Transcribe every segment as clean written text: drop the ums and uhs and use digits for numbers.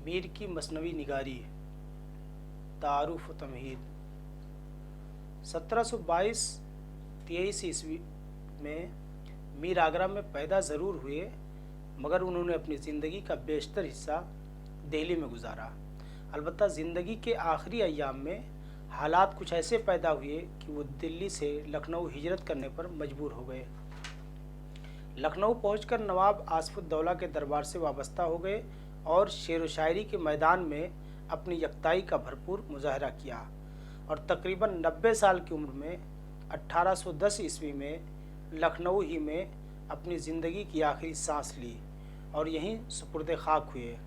मीर की मसनवी निगारी तारुफ व तमहीद 1722-23 ईस्वी में मीर आगरा में पैदा ज़रूर हुए, मगर उन्होंने अपनी ज़िंदगी का बेशतर हिस्सा दिल्ली में गुजारा। अलबत्ता ज़िंदगी के आखिरी अय्याम में हालात कुछ ऐसे पैदा हुए कि वो दिल्ली से लखनऊ हिजरत करने पर मजबूर हो गए। लखनऊ पहुंचकर नवाब आसिफउद्दौला के दरबार से वाबस्ता हो गए और शेर व शायरी के मैदान में अपनी यकताई का भरपूर मुजाहरा किया और तकरीबन 90 साल की उम्र में 1810 ईस्वी में लखनऊ ही में अपनी ज़िंदगी की आखिरी सांस ली और यहीं सुपुर्द खाक हुए।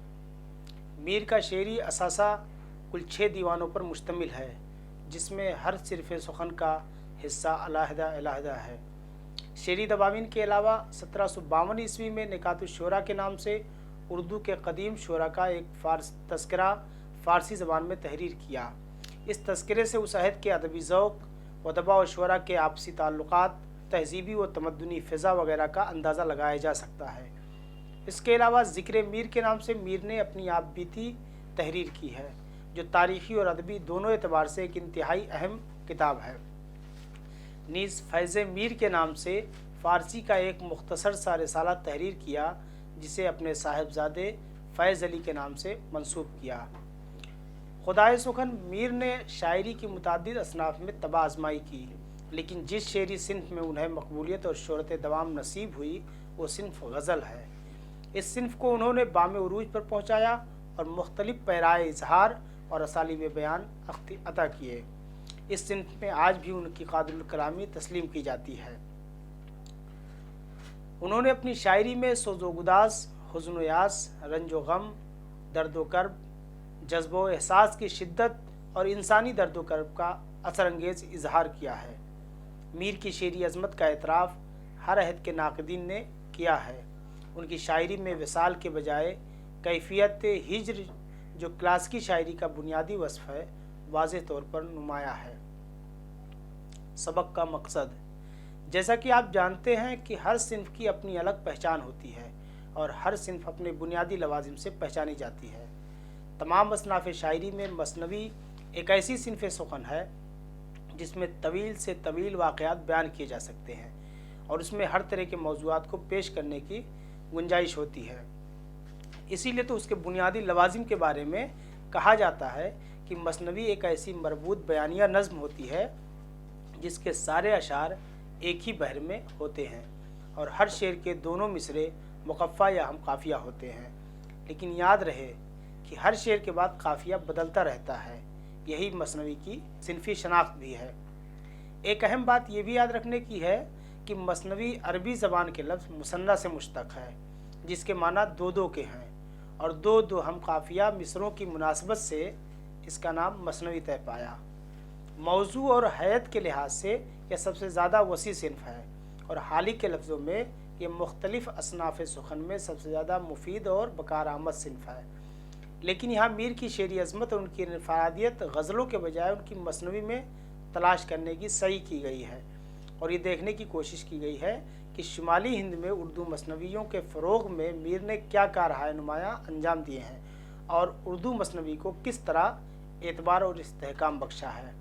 मीर का शेरी असासा कुल 6 दीवानों पर मुश्तमिल है, जिसमें हर सिरफ़ सुखन का हिस्सा अलहदा है। शेरी दवावीन के अलावा 1752 ईस्वी में निकातुश्शोरा के नाम से उर्दू के कदीम शोरा का एक तस्करा फ़ारसी ज़बान में तहरीर किया। इस तस्करे से उस अहद के अदबी ज़ौक़, उदबा और शुअरा के आपसी ताल्लुक़ात, तहज़ीबी व तमद्दुनी फ़िज़ा वगैरह का अंदाज़ा लगाया जा सकता है। इसके अलावा ज़िक्र मीर के नाम से मीर ने अपनी आप बीती तहरीर की है, जो तारीख़ी और अदबी दोनों एतबार से एक इंतहाई अहम किताब है। नीज़ फैज़ मीर के नाम से फ़ारसी का एक मुख्तसर सा रिसाला तहरीर किया, जिसे अपने साहिबजादे फैज़ अली के नाम से मंसूब किया। खुदाए सुखन मीर ने शायरी की मुताद्दिद असनाफ़ में तबाह आज़माई की, लेकिन जिस शेरी सिन्फ़ में उन्हें मकबूलियत और शोहरत दवाम नसीब हुई वो सिन्फ़ गज़ल है। इस सिन्फ़ को उन्होंने बाम उरूज पर पहुँचाया और मुख्तलिफ़ पैराए इजहार और असालीब बयान अता किए। इस सिन्फ़ में आज भी उनकी क़ादिरुल कलामी तस्लीम की जाती है। उन्होंने अपनी शायरी में सोज़ो गुदास, हुज़्न व यास, रंज व गम, दर्द व कर्ब, जज्ब व एहसास की शिद्दत और इंसानी दर्द व कर्ब का असरअंगेज़ इजहार किया है। मीर की शेरी अज़मत का एतराफ़ हर अहद के नाक़दीन ने किया है। उनकी शायरी में विसाल के बजाय कैफ़ियत हिज्र, जो क्लासिकी शायरी का बुनियादी वस्फ़ है, वाज़ेह तौर पर नुमाया है। सबक का मकसद, जैसा कि आप जानते हैं कि हर सिन्फ़ की अपनी अलग पहचान होती है और हर सिन्फ़ अपने बुनियादी लवाजिम से पहचानी जाती है। तमाम असनाफ़ शायरी में मसनवी एक ऐसी सिन्फ़ सुखन है जिसमें तवील से तवील वाक़यात बयान किए जा सकते हैं और उसमें हर तरह के मौज़ूआत को पेश करने की गुंजाइश होती है। इसीलिए तो उसके बुनियादी लवाजिम के बारे में कहा जाता है कि मसनवी एक ऐसी मरबूत बयानिया नज़्म होती है जिसके सारे अशार एक ही बहर में होते हैं और हर शेर के दोनों मिसरे मुक़फ़ा या हम काफ़िया होते हैं। लेकिन याद रहे कि हर शेर के बाद काफ़िया बदलता रहता है। यही मसनवी की सिन्फ़ी शनाख्त भी है। एक अहम बात यह भी याद रखने की है कि मसनवी अरबी ज़बान के लफ्ज़ मुसन्ना से मुश्तक़ है, जिसके माना दो दो के हैं और दो दो हम काफ़िया मिसरों की मुनासबत से इसका नाम मसनवी तय पाया। मौजू और हैत के लिहाज से यह सबसे ज़्यादा वसी सिन्फ़ है और हाल ही के लफ्ज़ों में यह मुख्तलिफ़ असनाफ़ सुखन में सबसे ज़्यादा मुफीद और बकार आमद सिन्फ़ है। लेकिन यहाँ मीर की शेरी अज़मत और उनकी इनफ़रादियत गज़लों के बजाय उनकी मसनवी में तलाश करने की सही की गई है और ये देखने की कोशिश की गई है कि शुमाली हिंद में उर्दू मसनवियों के फ़रोग़ में मीर ने क्या कारहाय नुमाया अंजाम दिए हैं और उर्दू मसनवी को किस तरह एतबार और इस्तेहकाम बख्शा है।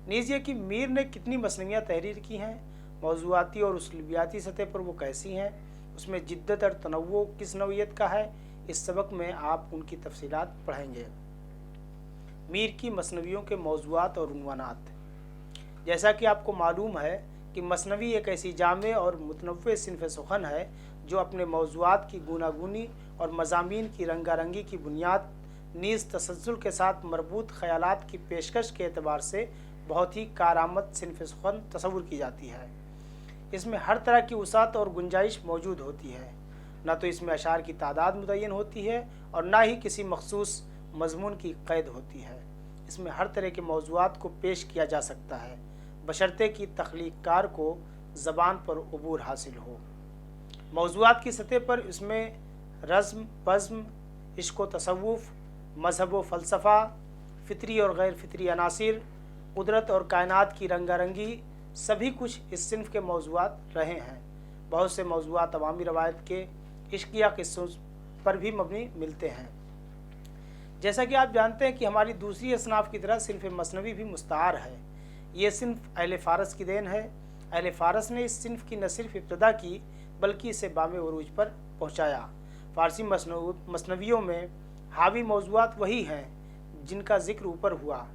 नीज़ ये कि मीर ने कितनी मसनवियाँ तहरीर की हैं, मौज़ूआती और उसलूबियाती सतह पर वो कैसी हैं, उसमें जिद्दत और तनव्वुह किस नौइयत का है, इस सबक में आप उनकी तफसीलात पढ़ेंगे। मीर की मसनवियों के मौज़ूआत और उन्वानात। जैसा कि आपको मालूम है कि मसनवी एक ऐसी जामे और मुतनव्वे सिन्फ़ सुखन है जो अपने मौज़ूआत की गूनागूनी और मज़ामीन की रंगारंगी की बुनियाद नीज़ तसलसल के साथ मरबूत ख़यालात की पेशकश के एतबार से बहुत ही कारआमद सिन्फ़ सुखन तस्वुर की जाती है। इसमें हर तरह की वसाअत और गुंजाइश मौजूद होती है। न तो इसमें अशार की तादाद मुतय्यन होती है और ना ही किसी मखसूस मज़मून की क़ैद होती है। इसमें हर तरह के मौज़ूआत को पेश किया जा सकता है, बशर्ते कि तख्लीक़कार को ज़बान पर अबूर हासिल हो। मौज़ूआत की सतह पर इसमें रज़्म, बज़्म, इश्क़ व तसव्वुफ़, मज़हब व फ़लसफ़ा, फ़ितरी और गैर फ़ितरी अनासिर, कुदरत और कायनात की रंगारंगी, सभी कुछ इस सिन्फ़ के मौज़ूआत रहे हैं। बहुत से मौज़ूआत अवामी रवायत के इश्क़ या क़िस्सों पर भी मबनी मिलते हैं। जैसा कि आप जानते हैं कि हमारी दूसरी असनाफ की तरह सिन्फ मसनवी भी मुस्तआर है। ये सिन्फ अहले फ़ारस की देन है। अहले फ़ारस ने इस सिन्फ की न सिर्फ इब्तदा की बल्कि इसे बामे उरूज पर पहुँचाया। फ़ारसी मसनवियों में हावी मौज़ूआत वही हैं जिनका ज़िक्र ऊपर हुआ।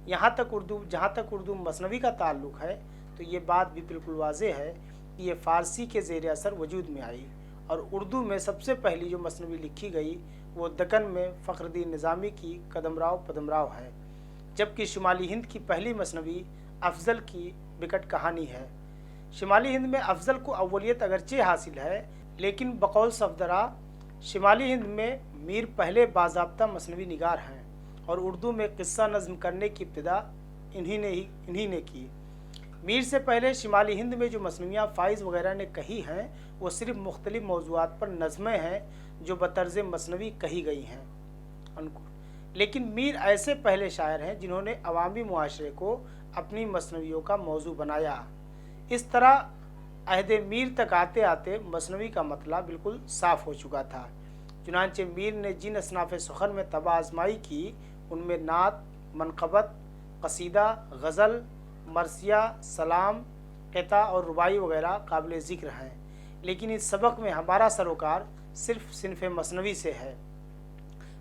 जहाँ तक उर्दू मसनवी का ताल्लुक़ है तो ये बात भी बिल्कुल वाज़ेह है कि ये फ़ारसी के ज़ेर असर वजूद में आई और उर्दू में सबसे पहली जो मसनवी लिखी गई वो दक्कन में फ़खरुद्दीन निज़ामी की कदमराव पदमराव है, जबकि शुमाली हिंद की पहली मसनवी अफ़ज़ल की बिकट कहानी है। शुमाली हिंद में अफ़ज़ल को अव्वलियत अगरचे हासिल है, लेकिन बकौल सफदरा शुमाली हिंद में मीर पहले बाज़ाब्ता मसनवी निगार हैं और उर्दू में क़िस्सा नज़्म करने की इब्तिदा इन्हीं ने की। मीर से पहले शुमाली हिंद में जो मसनवियाँ फ़ाइज़ वगैरह ने कही हैं वो सिर्फ़ मुख्तलिफ़ मौज़ूआत पर नज़में हैं जो बतर्ज़ मसनवी कही गई हैं। लेकिन मीर ऐसे पहले शायर हैं जिन्होंने अवामी मुआशरे को अपनी मसनवियों का मौजू बनाया। इस तरह अहद मीर तक आते आते मसनवी का मतला बिल्कुल साफ़ हो चुका था। चुनांचे मीर ने जिन असनाफ़ सुखन में तबा आजमाई की उनमें नात, मनक़बत, कसीदा, गज़ल, मरसिया, सलाम, क़िता और रुबाई वगैरह काबिल ज़िक्र हैं। लेकिन इस सबक में हमारा सरोकार सिर्फ़ सिन्फ़ मसनवी से है।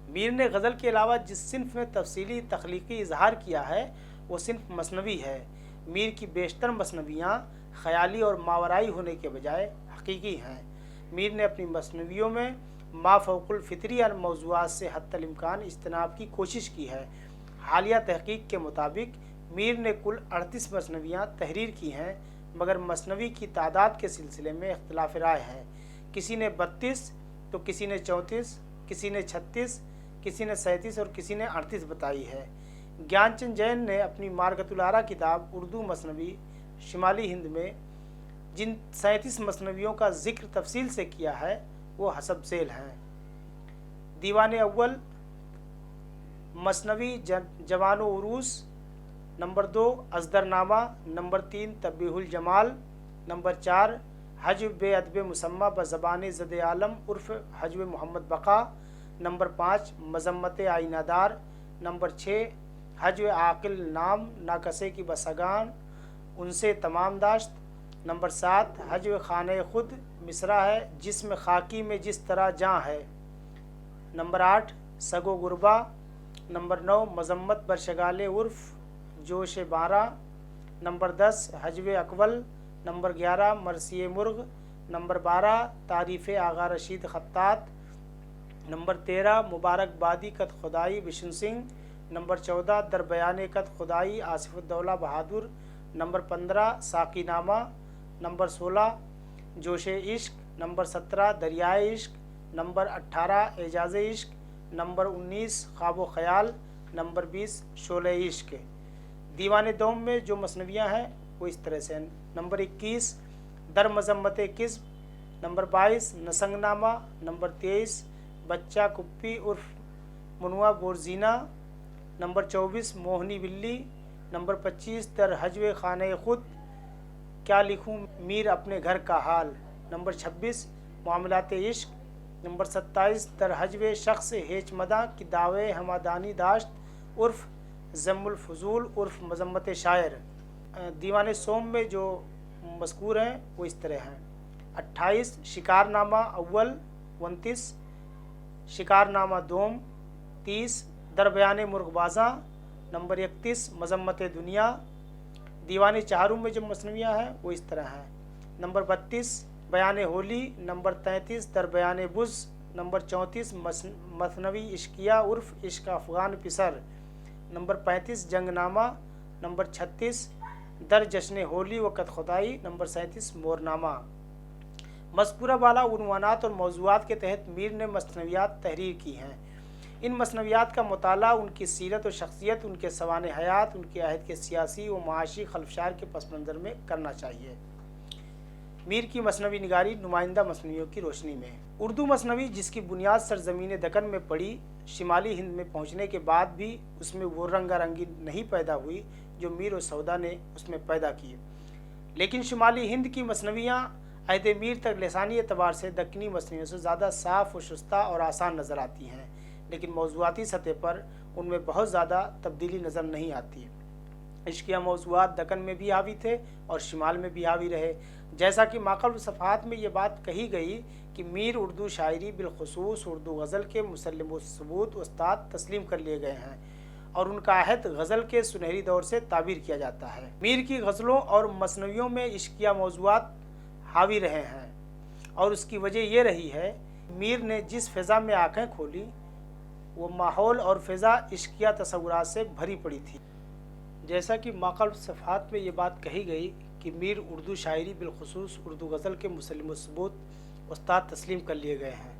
मीर ने गज़ल के अलावा जिस सिन्फ़ में तफसीली तख्लीक़ी इजहार किया है वो सिन्फ़ मसनवी है। मीर की बेशतर मसनवियाँ ख़याली और मावराई होने के बजाय हकीकी हैं। मीर ने अपनी मसनवियों में माफ़ौक़ुल फ़ितरी मौज़ूआत से हत्तल इम्कान इज्तनाब की कोशिश की है। हालिया तहक़ीक़ के मुताबिक मीर ने कुल 38 मसनवियाँ तहरीर की हैं, मगर मसनवी की तादाद के सिलसिले में इख्तिलाफ़ राय है। किसी ने 32 तो किसी ने 34, किसी ने 36, किसी ने 37 और किसी ने 38 बताई है। ज्ञानचंद जैन ने अपनी मार्गतुल आरा किताब उर्दू मसनवी शुमाली हिंद में जिन 37 मसनवियों का ज़िक्र तफसील से किया है वो हसब ज़ेल हैं। दीवान अव्वल मसनवी जवान उरूस, नंबर 2 अज़दरनामा, नंबर 3 तब्बीहुल जमाल, नंबर 4 हज्व बे अदब मुसम्मा बज़बान ज़द आलम उर्फ़ हज्व मोहम्मद बक़ा, नंबर 5 मज़म्मत आइनादार, नंबर 6 हज्व आक़िल नाम नाकसे की बसगान उनसे तमाम दाश्त, नंबर 7 हज्व खाने खुद मिसरा है जिसमें खाकी में जिस तरह जाँ है, नंबर 8 सगो गुरबा, नंबर 9 मज़म्मत बरशगाले उर्फ़ जोश बारा, नंबर 10 हज्व अकवल, नंबर 11 मरसिए मुर्ग, नंबर 12 तारीफ़ आगा रशीद खत्तात, नंबर 13 मुबारकबादी कत खुदाई बिशन सिंह, नंबर 14 दर बयान कत खुदाई आसिफुद्दौला बहादुर, नंबर 15 साकीनामा, नंबर 16 जोश इश्क, नंबर 17 दरियाए इश्क, नंबर 18 एजाज़ इश्क, नंबर 19 ख्वाब ख़याल, नंबर 20 शोले इश्क। दीवान दोम में जो मसनवियाँ हैं वो इस तरह से हैं। नंबर 21 दर मज़म्मत किस्ब, नंबर 22 नसंगनामा, नंबर 23 बच्चा कुप्पी उर्फ़ मुनुआ बोरजीना, नंबर 24 मोहनी बिल्ली, नंबर 25 दर हज्व खाने खुद क्या लिखूं मीर अपने घर का हाल, नंबर 26 मामलात इश्क, नंबर 27 दर हज्व शख्स हेच मदा की दावे हमादानी दाश्त उर्फ़ ज़म्मुल फजूल उर्फ़ मज़म्मत शायर। दीवान सोम में जो मज़कूर हैं वो इस तरह हैं। 28 शिकारनामा अव्वल, 29 शिकारनामा दोम, 30 दर बयान मुर्गबाज़ा, नंबर 31 मज़म्मत दुनिया। दीवान चाहरूम में जो मसनवियाँ हैं वो इस तरह हैं। नंबर 32 बयान होली, नंबर 33 दर बयान बुज़, नंबर 34 मसनवी इश्किया उर्फ़ इश्क अफ़गान पिसर, नंबर 35 जंगनामा, नंबर 36 दर जश्न होली व कत खुदाई, नंबर 37 मोरनामा। मज़कूरा वाला उन्वानात और मौज़ूआत के तहत मीर ने मसनवियात तहरीर की हैं। इन मसनवियात का मुताला उनकी सीरत और शख्सियत, उनके सवान हयात, उनके अहद के सियासी व माशी खलफशार के पस मंज़र में करना चाहिए। मीर की मसनवी निगारी नुमाइंदा मसनवियों की रोशनी में। उर्दू मसनवी जिसकी बुनियाद सरज़मीन दक्कन में पड़ी, शिमाली हिंद में पहुँचने के बाद भी उसमें वो रंगारंगी नहीं पैदा हुई जो मीर और सौदा ने उसमें पैदा की। लेकिन शुमाली हिंद की मसनवियाँ अहद मीर तक लसानी एतबार से दक्कनी मसनवियों से ज़्यादा साफ़ व शुस्ता और आसान नज़र आती हैं। लेकिन मौज़ूआती सतह पर उनमें बहुत ज़्यादा तब्दीली नज़र नहीं आती। इश्किया मौज़ूआत दक्कन में भी हावी थे और शिमाल में भी हावी रहे। जैसा कि माक़ाल सफ़हात में ये बात कही गई कि मीर उर्दू शायरी बिलखुसूस उर्दू गज़ल के मुसल्लिम सबूत उस्ताद तस्लीम कर लिए गए हैं और उनका अहद गज़ल के सुनहरी दौर से ताबीर किया जाता है। मीर की गज़लों और मसनवियों में इश्किया मौज़ूआत हावी रहे हैं और उसकी वजह यह रही है मीर ने जिस फ़िज़ा में आँखें खोली वो माहौल और फ़िज़ा इश्किया तसव्वुरात से भरी पड़ी थी। जैसा कि माक़ाल सफ़हात में ये बात कही गई कि मीर उर्दू शायरी बिलखुसूस उर्दू गज़ल के मुसल्लिम सबूत उस्ताद तस्लीम कर लिए गए हैं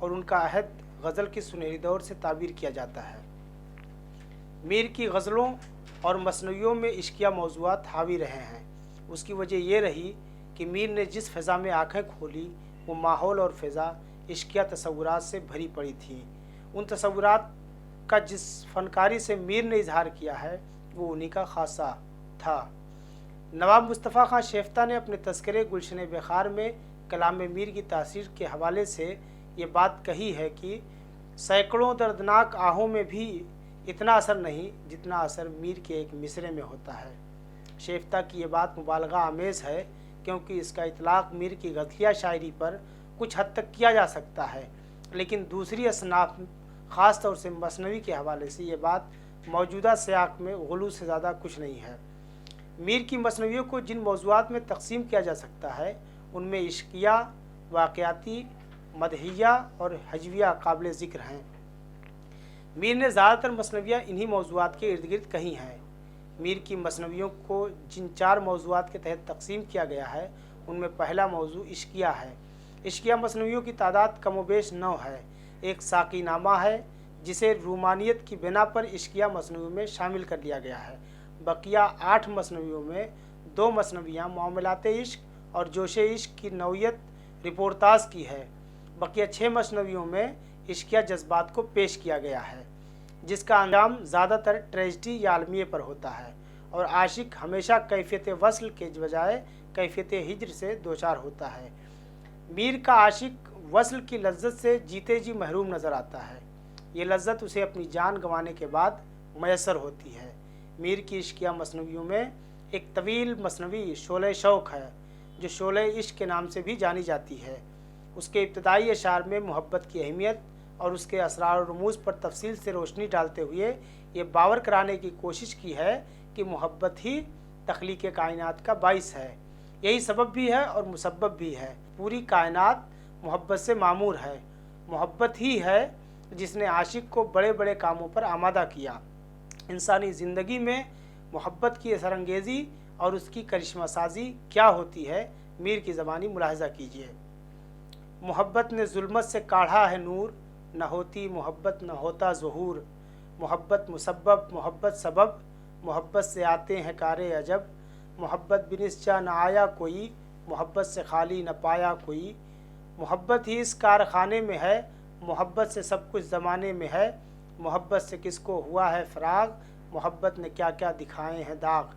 और उनका अहद गज़ल की सुनहरी दौर से ताबीर किया जाता है। मीर की गज़लों और मसनवियों में इश्किया मौज़ूआत हावी रहे हैं। उसकी वजह यह रही कि मीर ने जिस फ़िज़ा में आँखें खोली वो माहौल और फ़िज़ा इश्किया तसव्वुरात से भरी पड़ी थी। उन तसव्वुरात का जिस फ़नकारी से मीर ने इजहार किया है वो उन्हीं का ख़ासा था। नवाब मुस्तफ़ा ख़ान शेफ्ता ने अपने तज़किरे गुलशन बखार में कलाम मीर की तासीर के हवाले से ये बात कही है कि सैकड़ों दर्दनाक आहों में भी इतना असर नहीं जितना असर मीर के एक मिसरे में होता है। शेफ्ता की ये बात मुबालगा आमेज़ है क्योंकि इसका इतलाक़ मीर की गज़लिया शायरी पर कुछ हद तक किया जा सकता है, लेकिन दूसरी असनाफ ख़ास तौर से मसनवी के हवाले से ये बात मौजूदा सियाक़ में गुलू से ज़्यादा कुछ नहीं है। मीर की मसनवियों को जिन मौज़ूआत में तकसीम किया जा सकता है उनमें इश्किया, वाक़याती, मदहिया और हजविया काबिल ज़िक्र हैं। मीर ने ज़्यादातर मसनवियाँ इन्हीं मौज़ूआत के इर्द गिर्द कही हैं। मीर की मसनवियों को जिन 4 मौज़ूआत के तहत तकसीम किया गया है उनमें पहला मौजू इश्किया है। इश्किया मसनवियों की तादाद कमोबेश 9 है। एक साक़ीनामा है जिसे रूमानियत की बिना पर इश्किया मसनवियों में शामिल कर लिया गया है। बकिया 8 मसनवियों में 2 मसनवियाँ मामलात इश्क और जोश इश्क की नौयत रिपोर्टाज की है। बकिया 6 मसनवियों में इश्किया जज्बात को पेश किया गया है जिसका अंजाम ज़्यादातर ट्रेजिडी या अलमिये पर होता है और आशिक हमेशा कैफियत वस्ल के बजाय कैफियत हिज्र से दोचार होता है। मीर का आशिक वस्ल की लज्जत से जीते जी महरूम नज़र आता है। ये लज्जत उसे अपनी जान गंवाने के बाद मैसर होती है। मीर की इश्किया मसनवियों में एक तवील मसनवी शोले शौक़ है जो शोले इश्क के नाम से भी जानी जाती है। उसके इब्तदाई अशार में मोहब्बत की अहमियत और उसके असरार और रमूज़ पर तफसील से रोशनी डालते हुए ये बावर कराने की कोशिश की है कि मोहब्बत ही तख्लीक़ कायनात का बाइस है। यही सबब भी है और मुसब्बब भी है। पूरी कायनात मोहब्बत से मामूर है। मोहब्बत ही है जिसने आशिक को बड़े बड़े कामों पर आमादा किया। इंसानी ज़िंदगी में मोहब्बत की असरअंगेज़ी और उसकी करिश्मा साजी क्या होती है, मीर की ज़बानी मुलाहज़ा कीजिए। मोहब्बत ने ज़ुल्मत से काढ़ा है नूर, न होती मोहब्बत न होता ज़ुहूर। मोहब्बत मुसब्बब मोहब्बत सबब, मोहब्बत से आते हैं कारे अजब। मोहब्बत बिनिस्चा न आया कोई, मोहब्बत से खाली न पाया कोई। मोहब्बत ही इस कारखाने में है, मोहब्बत से सब कुछ ज़माने में है। मोहब्बत से किसको हुआ है फ़राग, मोहब्बत ने क्या क्या दिखाए हैं दाग।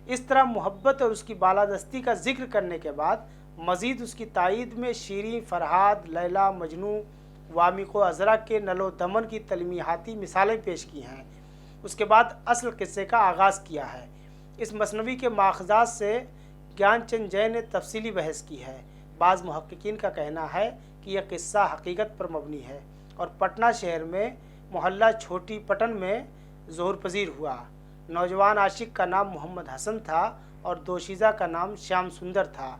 इस तरह मोहब्बत और उसकी बालादस्ती का जिक्र करने के बाद मज़ीद उसकी तायीद में शीरीं, फ़रहाद, लैला, मजनू, वामिक़ो अज़रा के नलो दमन की तलमीहाती मिसालें पेश की हैं। उसके बाद असल किस्से का आगाज़ किया है। इस मसनवी के माखज़ात से ज्ञानचंद जय ने तफसीली बहस की है। बाज़ मुहक्किकीन का कहना है कि यह किस्सा हकीकत पर मबनी है और पटना शहर में मोहल्ला छोटी पटन में ज़ोहर पजीर हुआ। नौजवान आशिक का नाम मोहम्मद हसन था और दोशीज़ा का नाम श्याम सुंदर था।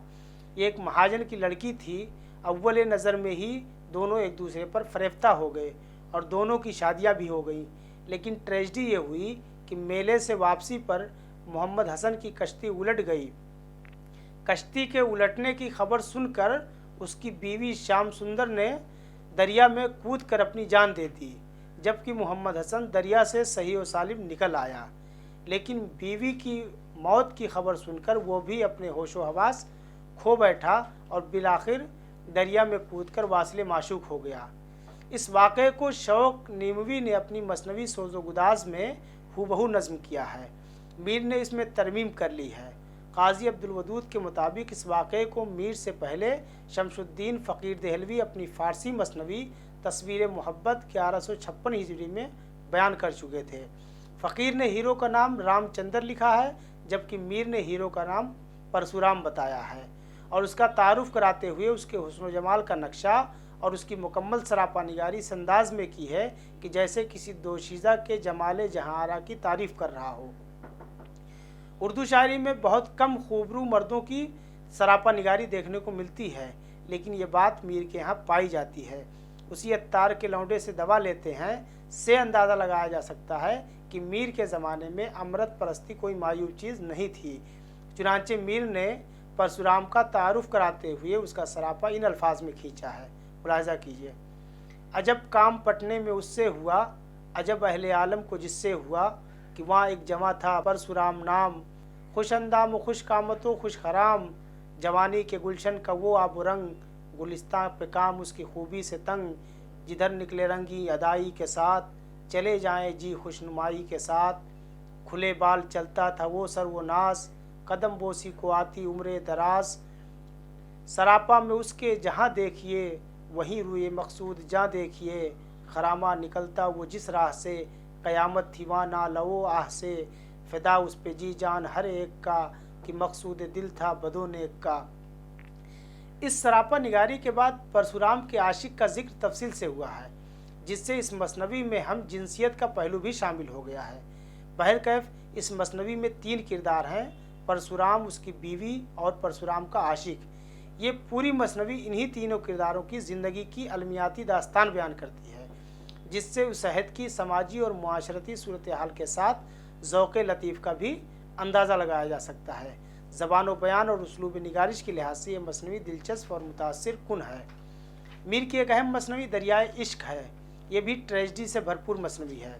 ये एक महाजन की लड़की थी। अव्वल नज़र में ही दोनों एक दूसरे पर फरेफ्ता हो गए और दोनों की शादियां भी हो गईं। लेकिन ट्रेजिडी ये हुई कि मेले से वापसी पर मोहम्मद हसन की कश्ती उलट गई। कश्ती के उलटने की खबर सुनकर उसकी बीवी श्याम सुंदर ने दरिया में कूद कर अपनी जान दे दी, जबकि मोहम्मद हसन दरिया से सही व सालिम निकल आया। लेकिन बीवी की मौत की खबर सुनकर वो भी अपने होशो हवास खो बैठा और बिलाखिर दरिया में कूदकर वासिले माशूक हो गया। इस वाक़े को शौक़ नीमवी ने अपनी मसनवी सोज़ो गुदाज में हूबहू नज़्म किया है। मीर ने इसमें तरमीम कर ली है। काजी अब्दुल वदूद के मुताबिक इस वाक़े को मीर से पहले शमशुद्दीन फ़कीर देहलवी अपनी फ़ारसी मसनवी तस्वीर मोहब्बत 1156 हिजरी में बयान कर चुके थे। फ़कीर ने हीरो का नाम रामचंद्र लिखा है, जबकि मीर ने हीरो का नाम परशुराम बताया है और उसका तारुफ कराते हुए उसके हुस्न जमाल का नक्शा और उसकी मुकम्मल सरापा निगारी इस अंदाज में की है कि जैसे किसी दोशीज़ा के जमाले जहांआरा की तारीफ़ कर रहा हो। उर्दू शायरी में बहुत कम खूबरू मर्दों की सरापा निगारी देखने को मिलती है, लेकिन ये बात मीर के यहाँ पाई जाती है। उसी अत्तार के लौंडे से दवा लेते हैं से अंदाज़ा लगाया जा सकता है कि मीर के ज़माने में अमृत परस्ती कोई मायूब चीज़ नहीं थी। चुनांचे मीर ने परशुराम का तारुफ कराते हुए उसका सरापा इन अल्फाज में खींचा है, मुलाहिज़ा कीजिए। अजब काम पटने में उससे हुआ, अजब अहले आलम को जिससे हुआ, कि वहाँ एक जमा था परशुराम नाम, खुश अंदाम व खुश कामतो खुश खराम, जवानी के गुलशन का वो आब रंग, गुलिस्तां पे काम उसकी खूबी से तंग, जिधर निकले रंगी अदाई के साथ, चले जाएं जी खुशनुमाई के साथ, खुले बाल चलता था वो सर वो नास, कदम बोसी को आती उम्र दराज, सरापा में उसके जहाँ देखिए वहीं रुए मकसूद जहाँ देखिए, खरामा निकलता वो जिस राह से, क़यामत थी वहाँ ना लो आह से, फ़िदा उस पे जी जान हर एक का, कि मकसूद दिल था बदो नेक का। इस सरापा निगारी के बाद परशुराम के आशिक का जिक्र तफसील से हुआ है, जिससे इस मसनवी में हम जिनसियत का पहलू भी शामिल हो गया है। बहरकैफ इस मसनवी में 3 किरदार हैं, परशुराम, उसकी बीवी और परशुराम का आशिक। ये पूरी मसनवी इन्हीं तीनों किरदारों की ज़िंदगी की अलमियाती दास्तान बयान करती है, जिससे उस शहद की समाजी और मुआशरती सूरत हाल के साथ ज़ौक़ लतीफ़ का भी अंदाज़ा लगाया जा सकता है। ज़बान व बयान और उसलूब निगारिश के लिहाज से ये मसनवी दिलचस्प और मुतासिर कुन है। मीर की एक अहम मसनवी दरियाए इश्क है। ये भी ट्रेजडी से भरपूर मसनवी है।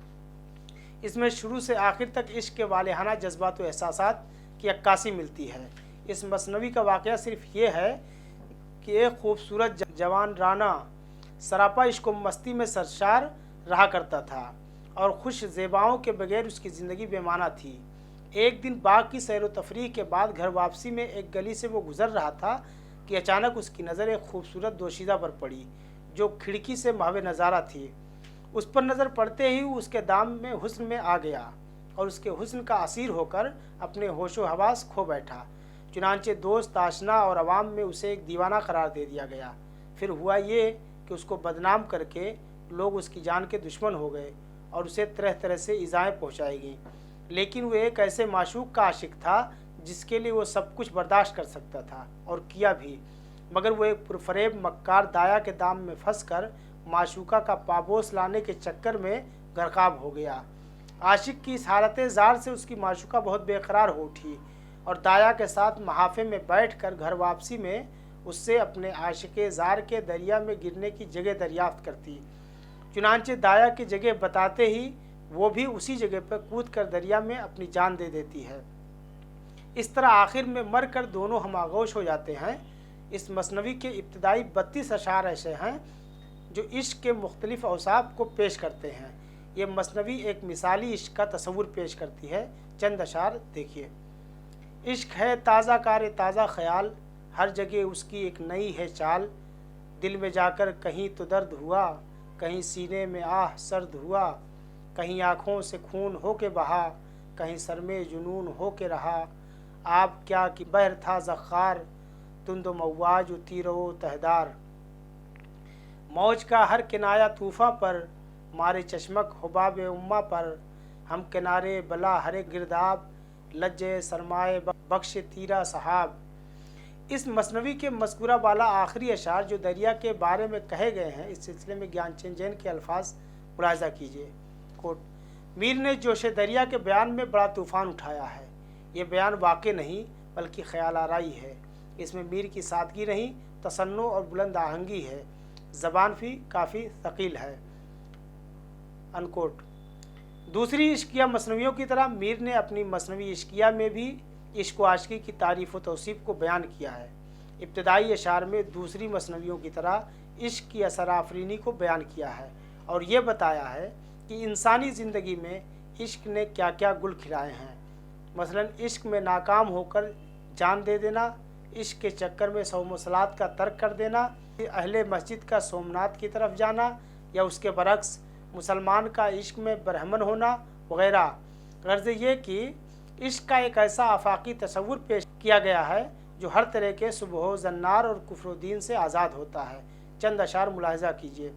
इसमें शुरू से आखिर तक इश्क के वालेहाना जज्बात व एहसासात की अक्कासी मिलती है। इस मसनवी का वाक़या सिर्फ ये है कि एक खूबसूरत जवान राना सरापा इश्क व मस्ती में सरशार रहा करता था और खुश ज़ेबाओं के बगैर उसकी ज़िंदगी बेमाना थी। एक दिन बाग की सैर व तफरीह के बाद घर वापसी में एक गली से वो गुज़र रहा था कि अचानक उसकी नज़र एक खूबसूरत दोशीज़ा पर पड़ी, जो खिड़की से महवे नज़ारा थी। उस पर नज़र पड़ते ही उसके दाम में हुस्न में आ गया और उसके हुस्न का असीर होकर अपने होशो हवास खो बैठा। चुनांचे दोस्त, आशना और अवाम में उसे एक दीवाना करार दे दिया गया। फिर हुआ ये कि उसको बदनाम करके लोग उसकी जान के दुश्मन हो गए और उसे तरह तरह से इज़ाएँ पहुँचाई गईं। लेकिन वो एक ऐसे माशूक का आशिक था जिसके लिए वो सब कुछ बर्दाश्त कर सकता था और किया भी, मगर वो एक पुरफरेब मक्कार दाया के दाम में फंसकर माशूका का पाबोस लाने के चक्कर में गर्काब हो गया। आशिक की इस हालत ज़ार से उसकी माशूका बहुत बेकरार हो उठी और दाया के साथ महाफे में बैठकर घर वापसी में उससे अपने आशिक ज़ार के दरिया में गिरने की जगह दरियाफ्त करती। चुनांचे दाया की जगह बताते ही वो भी उसी जगह पर कूद कर दरिया में अपनी जान दे देती है। इस तरह आखिर में मर कर दोनों हम आगोश हो जाते हैं। इस मसनवी के इब्तदाई 32 अशार ऐसे हैं जो इश्क के मुख्तलिफ औसाफ को पेश करते हैं। ये मसनवी एक मिसाली इश्क का तस्वुर पेश करती है। चंद अशार देखिए। इश्क है ताज़ा कार ताज़ा ख्याल, हर जगह उसकी एक नई है चाल, दिल में जाकर कहीं तो दर्द हुआ, कहीं सीने में आह सर्द हुआ, कहीं आँखों से खून हो के बहा, कहीं सर में जुनून हो के रहा, आप क्या कि बहर था ज़ख़ार, तुंदो मवाज तीरो तहदार, मौज का हर किनाया तूफ़ा पर, मारे चश्मक हुबाब उम्मा पर, हम किनारे बला हरे गिरदाब, लज्जे सरमाए बख्श तीरा सहाब। इस मसनवी के मज़कूरा वाला आखिरी अशार जो दरिया के बारे में कहे गए हैं, इस सिलसिले में ज्ञानचंद जैन के अल्फाज मुलाहिज़ा कीजिए। कोट, मीर ने जोशे दरिया के बयान में बड़ा तूफ़ान उठाया है। ये बयान वाक़ई नहीं बल्कि ख़याल आराई है। इसमें मीर की सादगी नहीं, तसन्नो और बुलंद आहंगी है। ज़बान भी काफ़ी थकील है। अनकोट। दूसरी इश्किया मसनवियों की तरह मीर ने अपनी मसनवी इश्किया में भी इश्क व आशिकी की तारीफ़ व तौसीफ़ को बयान किया है। इब्तदाई अशार में दूसरी मसनवियों की तरह इश्क की असर आफरीनी को बयान किया है और ये बताया है कि इंसानी ज़िंदगी में इश्क ने क्या क्या गुल खिलाए हैं। मसलन इश्क में नाकाम होकर जान दे देना, इश्क के चक्कर में सौमसलात का तर्क कर देना, अहले मस्जिद का सोमनाथ की तरफ जाना, या उसके बरक्स मुसलमान का इश्क में बरहमन होना वगैरह। गर्ज ये कि इश्क का एक ऐसा आफाकी तसव्वुर पेश किया गया है जो हर तरह के सुबह जन्नार और कुफ्रुद्दीन से आज़ाद होता है। चंद अशार मुलाहिज़ा कीजिए।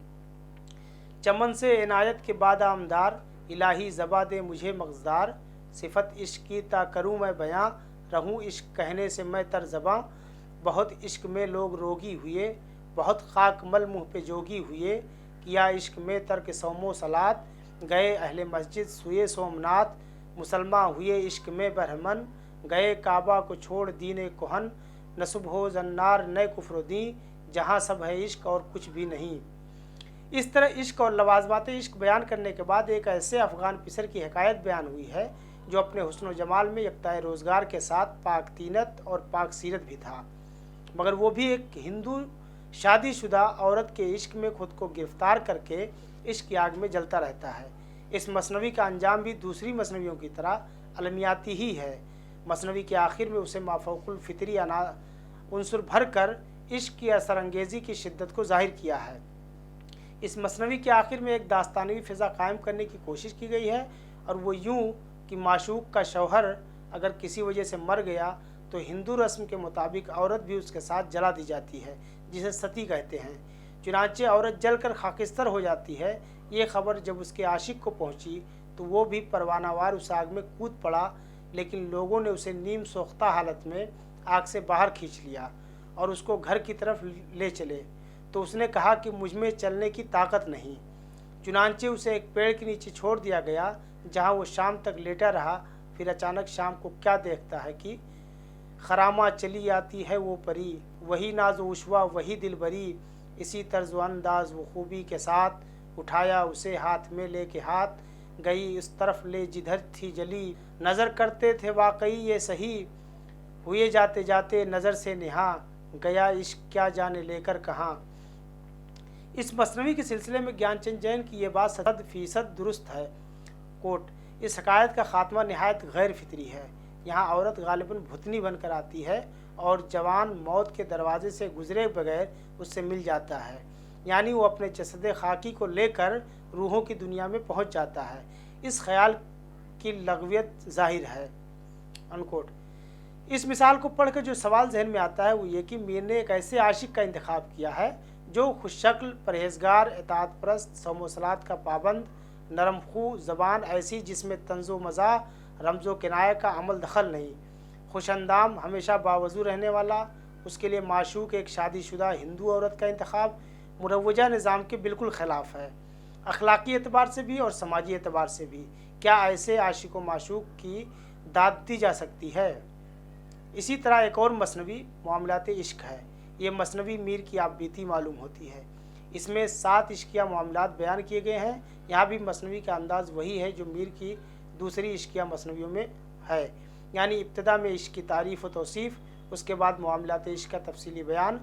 चमन से इनायत के बाद आमदार, इलाही ज़बा दे मुझे मग़ज़दार, सिफत इश्क की ता करूँ मैं बयां, रहूँ इश्क कहने से मैं तरज़बां। बहुत इश्क में लोग रोगी हुए, बहुत खाक मल मुँह पे जोगी हुए, किया इश्क में तर्क सौमो सलात, गए अहले मस्जिद सुए सोमनाथ। मुसलमान हुए इश्क में बरहमन, गए काबा को छोड़ दीने कोहन। न सुबह जन्नार न कुफ्रुद्दीन, जहाँ सब है इश्क और कुछ भी नहीं। इस तरह इश्क और लवाजमात इश्क बयान करने के बाद एक ऐसे अफ़गान पिसर की हकायत बयान हुई है जो अपने हुस्न व जमाल में यकताए रोज़गार के साथ पाक तीनत और पाक सीरत भी था, मगर वो भी एक हिंदू शादीशुदा औरत के इश्क में खुद को गिरफ्तार करके इश्क की आग में जलता रहता है। इस मसनवी का अंजाम भी दूसरी मसनवियों की तरह अलमियाती ही है। मसनवी के आखिर में उसे माफौकुल फितरी उनसुर भर कर इश्क की असरंगेज़ी की शिद्दत को ज़ाहिर किया है। इस मसनवी के आखिर में एक दास्तानी फ़िज़ा कायम करने की कोशिश की गई है, और वो यूँ कि माशूक का शौहर अगर किसी वजह से मर गया तो हिंदू रस्म के मुताबिक औरत भी उसके साथ जला दी जाती है, जिसे सती कहते हैं। चुनांचे औरत जलकर खाकिस्तर हो जाती है। ये खबर जब उसके आशिक को पहुंची तो वो भी परवानावार उस आग में कूद पड़ा, लेकिन लोगों ने उसे नीम सोख्ता हालत में आग से बाहर खींच लिया और उसको घर की तरफ ले चले, तो उसने कहा कि मुझ में चलने की ताकत नहीं। चुनांचे उसे एक पेड़ के नीचे छोड़ दिया गया, जहाँ वो शाम तक लेटा रहा। फिर अचानक शाम को क्या देखता है कि खरामा चली आती है वो परी, वही नाज़ उशवा वही दिलबरी, इसी तर्ज अंदाज वो खूबी के साथ उठाया उसे हाथ में लेके हाथ, गई उस तरफ ले जिधर थी जली, नज़र करते थे वाकई ये सही, हुए जाते जाते नज़र से निहा, गया इश्क क्या जाने लेकर कहाँ। इस मसनवी के सिलसिले में ज्ञानचंद जैन की ये बात 100% दुरुस्त है। कोट, इस हकायत का ख़ात्मा नहायत गैर फितरी है। यहाँ औरत गालिबन भुतनी बनकर आती है और जवान मौत के दरवाजे से गुजरे बगैर उससे मिल जाता है, यानी वो अपने जसद खाकी को लेकर रूहों की दुनिया में पहुँच जाता है। इस ख्याल की लगवियत ज़ाहिर है। अनकोट। इस मिसाल को पढ़कर जो सवाल जहन में आता है वो ये कि मीर ने एक ऐसे आशिक का इंतखाब किया है जो खुशशक्ल, परहेजगार, इताअत परस्त, सौमसलात का पाबंद, नरम खू, ज़बान ऐसी जिसमें तंज़ो मज़ा, रमज़ो किनाया का अमल दखल नहीं, खुशअंदाम, हमेशा बावजू रहने वाला। उसके लिए माशूक एक शादीशुदा हिंदू औरत का इंतखाब मुरव्वजा निज़ाम के बिल्कुल ख़िलाफ़ है, अखलाकी एतबार से भी और समाजी एतबार से भी। क्या ऐसे आशिक व माशूक की दाद दी जा सकती है? इसी तरह एक और मसनवी मामलात इश्क है। ये मसनवी मीर की आप बीती मालूम होती है। इसमें 7 इश्किया मामलात बयान किए गए हैं। यहाँ भी मसनवी का अंदाज़ वही है जो मीर की दूसरी इश्किया मसनवियों में है, यानी इब्तदा में इश्क की तारीफ़ व तौसीफ़, उसके बाद मामलात इश्क का तफसीली बयान,